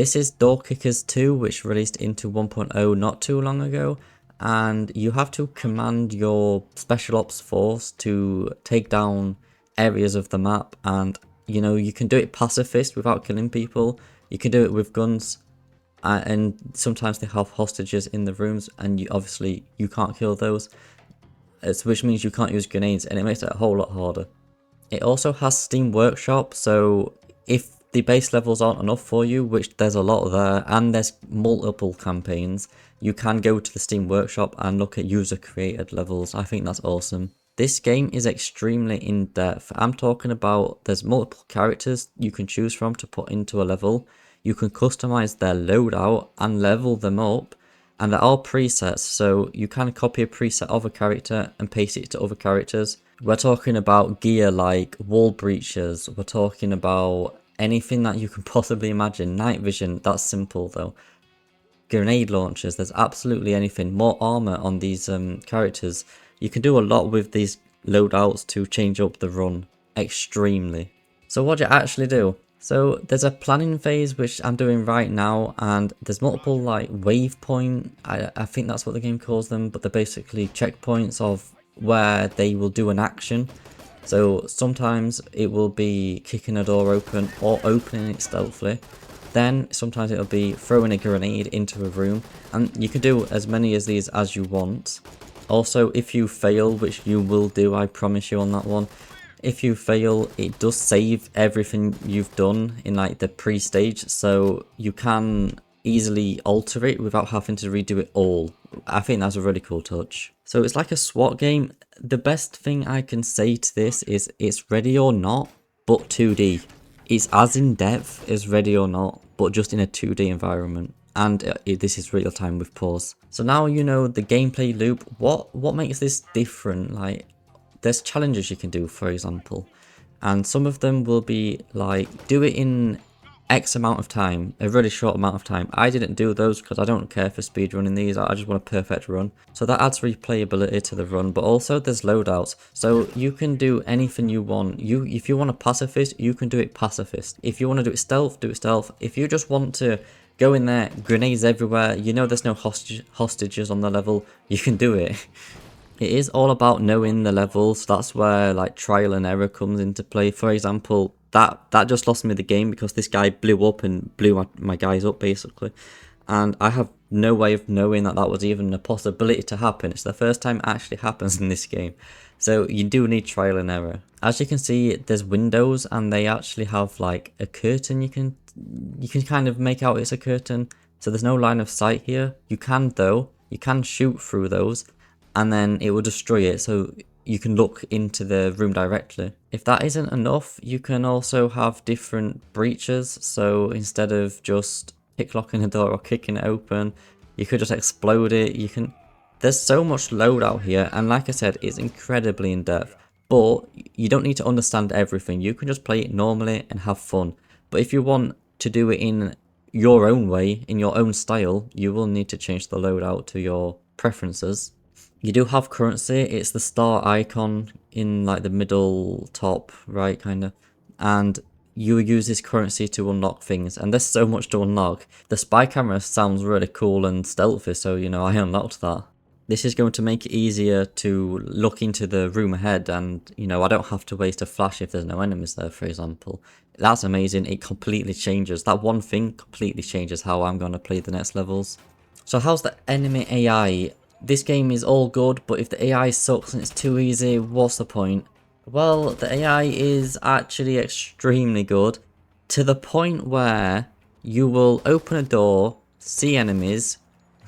This is Door Kickers 2, which released into 1.0 not too long ago, and you have to command your special ops force to take down areas of the map, and you can do it pacifist without killing people. You can do it with guns, and sometimes they have hostages in the rooms, and obviously you can't kill those, which means you can't use grenades, and it makes it a whole lot harder. It also has Steam Workshop, so if the base levels aren't enough for you, which there's a lot there, and there's multiple campaigns, you can go to the Steam Workshop and look at user created levels. I think that's awesome. This game is extremely in-depth. I'm talking about there's multiple characters you can choose from to put into a level. You can customize their loadout and level them up, and they're all presets, so you can copy a preset of a character and paste it to other characters. We're talking about gear like wall breaches, we're talking about anything that you can possibly imagine. Night vision, that's simple though. Grenade launchers, there's absolutely anything. More armor on these characters. You can do a lot with these loadouts to change up the run extremely. So what do you actually do? So there's a planning phase which I'm doing right now, and there's multiple like waypoint, I think that's what the game calls them, but they're basically checkpoints of where they will do an action. So sometimes it will be kicking a door open or opening it stealthily. Then sometimes it'll be throwing a grenade into a room, and you can do as many of these as you want. Also, if you fail, which you will do, I promise you on that one, if you fail, it does save everything you've done in like the pre-stage, so you can easily alter it without having to redo it all. I think that's a really cool touch. So it's like a SWAT game. The best thing I can say to this is it's Ready or Not, but 2D. It's as in depth as Ready or Not, but just in a 2D environment. And this is real time with pause. So now you know the gameplay loop. What makes this different? Like, there's challenges you can do, for example, and some of them will be like do it in X amount of time, a really short amount of time. I didn't do those because I don't care for speedrunning these. I just want a perfect run. So that adds replayability to the run, but also there's loadouts. So you can do anything you want. If you want a pacifist, you can do it pacifist. If you want to do it stealth, do it stealth. If you just want to go in there, grenades everywhere, there's no hostages on the level, you can do it. It is all about knowing the levels. That's where like trial and error comes into play. For example, that just lost me the game because this guy blew up and blew my guys up basically, and I have no way of knowing that was even a possibility to happen. It's the first time it actually happens in this game, so you do need trial and error. As you can see, there's windows, and they actually have like a curtain. You can kind of make out it's a curtain, so there's no line of sight here. You can shoot through those, and then it will destroy it, so you can look into the room directly. If that isn't enough, you can also have different breaches. So instead of just picklocking a door or kicking it open, you could just explode it. There's so much loadout here, and like I said, it's incredibly in depth, but you don't need to understand everything. You can just play it normally and have fun. But if you want to do it in your own way, in your own style, you will need to change the loadout to your preferences. You do have currency. It's the star icon in like the middle top right kind of, and you use this currency to unlock things, and there's so much to unlock. The spy camera sounds really cool and stealthy, so I unlocked that. This is going to make it easier to look into the room ahead, and I don't have to waste a flash if there's no enemies there, for example. That's amazing. It completely changes, that one thing completely changes how I'm going to play the next levels. So how's the enemy AI? This game is all good, but if the AI sucks and it's too easy, what's the point? Well, the AI is actually extremely good, to the point where you will open a door, see enemies,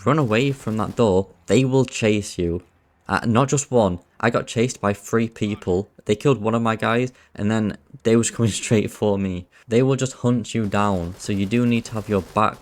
run away from that door, they will chase you. Not just one. I got chased by 3 people. They killed one of my guys, and then they was coming straight for me. They will just hunt you down, so you do need to have your back,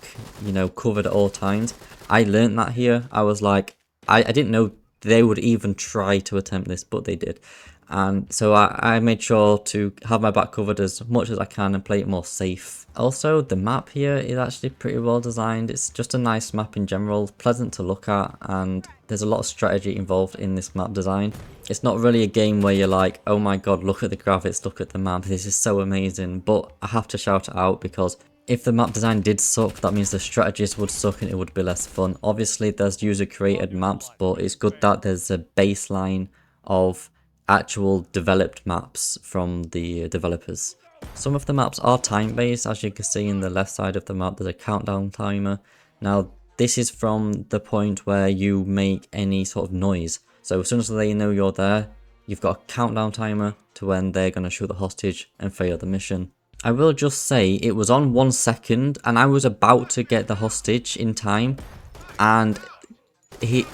covered at all times. I learned that here. I was like, I didn't know they would even try to attempt this, but they did. And so I made sure to have my back covered as much as I can and play it more safe. Also, the map here is actually pretty well designed. It's just a nice map in general, pleasant to look at, and there's a lot of strategy involved in this map design. It's not really a game where you're like, oh my god, look at the graphics, look at the map, this is so amazing. But I have to shout it out because If the map design did suck, that means the strategies would suck and it would be less fun. Obviously, there's user created maps, but it's good that there's a baseline of actual developed maps from the developers. Some of the maps are time based, as you can see in the left side of the map, there's a countdown timer. Now, this is from the point where you make any sort of noise. So as soon as they know you're there, you've got a countdown timer to when they're going to shoot the hostage and fail the mission. I will just say it was on 1 second and I was about to get the hostage in time, and the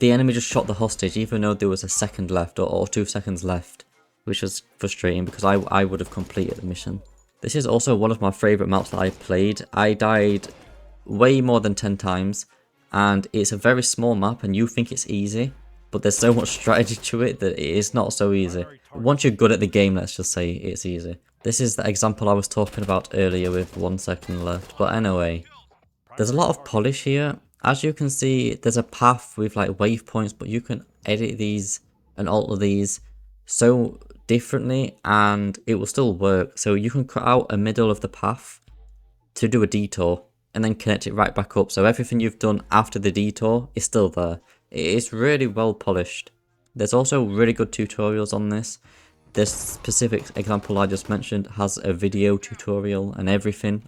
enemy just shot the hostage even though there was a second left or 2 seconds left, which was frustrating because I would have completed the mission. This is also one of my favourite maps that I played. I died way more than 10 times and it's a very small map and you think it's easy, but there's so much strategy to it that it is not so easy. Once you're good at the game, let's just say it's easy. This is the example I was talking about earlier with 1 second left, but anyway. There's a lot of polish here. As you can see, there's a path with like waypoints, but you can edit these and alter these so differently and it will still work. So you can cut out a middle of the path to do a detour and then connect it right back up. So everything you've done after the detour is still there. It's really well polished. There's also really good tutorials on this. This specific example I just mentioned has a video tutorial and everything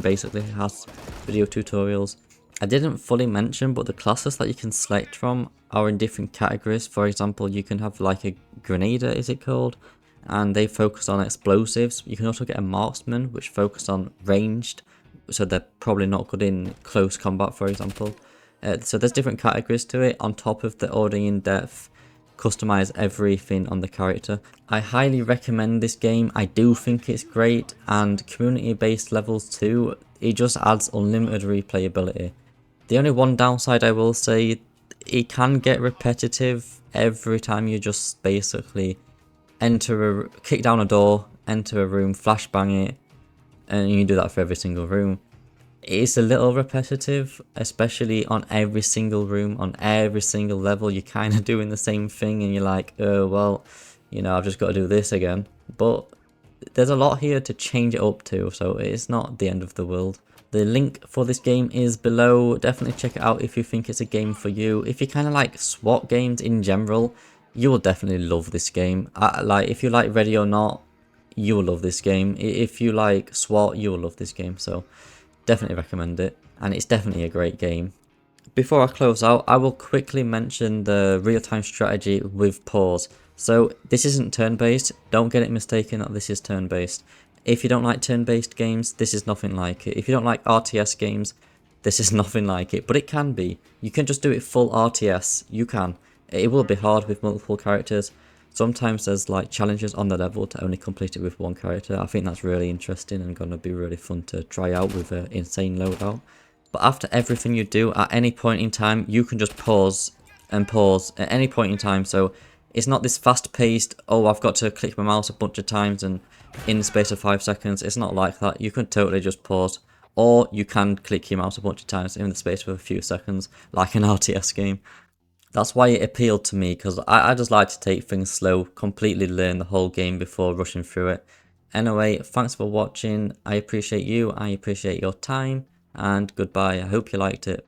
basically has video tutorials. I didn't fully mention, but the classes that you can select from are in different categories. For example, you can have like a grenader, is it called? And they focus on explosives. You can also get a marksman, which focus on ranged, so they're probably not good in close combat, for example. So there's different categories to it on top of the already in-depth customize everything on the character. I highly recommend this game. I do think it's great, and community based levels too, it just adds unlimited replayability. The only one downside I will say, it can get repetitive every time you just basically kick down a door, enter a room, flashbang it, and you do that for every single room. It's a little repetitive, especially on every single room, on every single level. You're kind of doing the same thing and you're like, oh, well, you know, I've just got to do this again. But there's a lot here to change it up to, so it's not the end of the world. The link for this game is below. Definitely check it out if you think it's a game for you. If you kind of like SWAT games in general, you will definitely love this game. Like, if you like Ready or Not, you will love this game. If you like SWAT, you will love this game. So definitely recommend it, and it's definitely a great game. Before I close out, I will quickly mention the real-time strategy with pause. So this isn't turn-based, don't get it mistaken that this is turn-based. If you don't like turn-based games, this is nothing like it. If you don't like RTS games, this is nothing like it, but it can be. You can just do it full RTS, you can. It will be hard with multiple characters. Sometimes there's like challenges on the level to only complete it with one character. I think that's really interesting and going to be really fun to try out with an insane loadout. But after everything you do, at any point in time, you can just pause and pause at any point in time. So it's not this fast paced, oh, I've got to click my mouse a bunch of times and in the space of 5 seconds. It's not like that. You can totally just pause, or you can click your mouse a bunch of times in the space of a few seconds, like an RTS game. That's why it appealed to me, because I just like to take things slow, completely learn the whole game before rushing through it. Anyway, thanks for watching. I appreciate you, I appreciate your time, and goodbye. I hope you liked it.